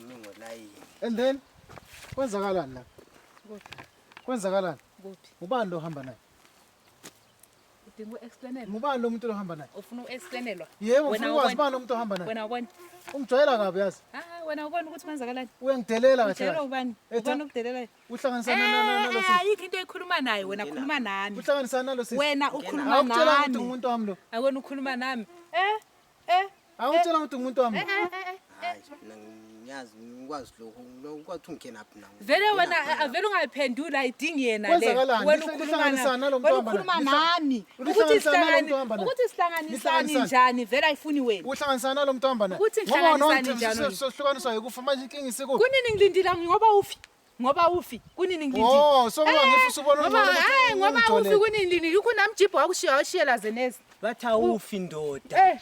uphume ngolayini. And then kwenzakalani la? Kwenzakalani? Kuphi? Ubani lo hamba naye? Udinga uexplainela. Ubani lo muntu lo hamba naye? Ufuna uexplainelwa. Yebo, Wena ufuna ukwazi ubona- ubani lo muntu ohamba naye? Wena ubona. Ungijwayela kabi yazi. Wena ubona ukuthi kwenzakalani? Uyangidelela kahle. Utshela ubani? Ubani okudelelayo? Uhlanganisana nalo sisi. Ayikho into ekhuluma naye, wena khuluma nami. Uhlanganisana nalo sisi. Wena ukhuluma Awukutshela ukuthi nami. umuntu wami lo. Awena ukhuluma nami. Awukutshela ukuthi umuntu wami lo. Hayi, mina ngiyazi ngikwazi lokho kwathi ungena aphi na. Vele wena vele ungayiphendula ayidingi yena le. Kwenzakalani? Wena ukhuluma Uhlanganisana nalo muntu Wena ohamba ukhuluma naye. nami. Uhlanganisana nalo muntu ohamba naye. Ukuthi sihlanganisani Nihlanganisane. njani vele ayifuni wena. Uhlanganisana nalo muntu ohamba naye. Ukuthi ngihlanganisane njani? Sohlukaniswa yikufa manje inkinga isikuphi? Kunini ngilindile ngoba ufi? Ngoba ufi? Kunini ngilindile? Oh, so ungangifisa ubona Ngoba ufi kunini ngilindile? Ukho namjibho wakushiya washiyela zenezi. Bathi awufi indoda.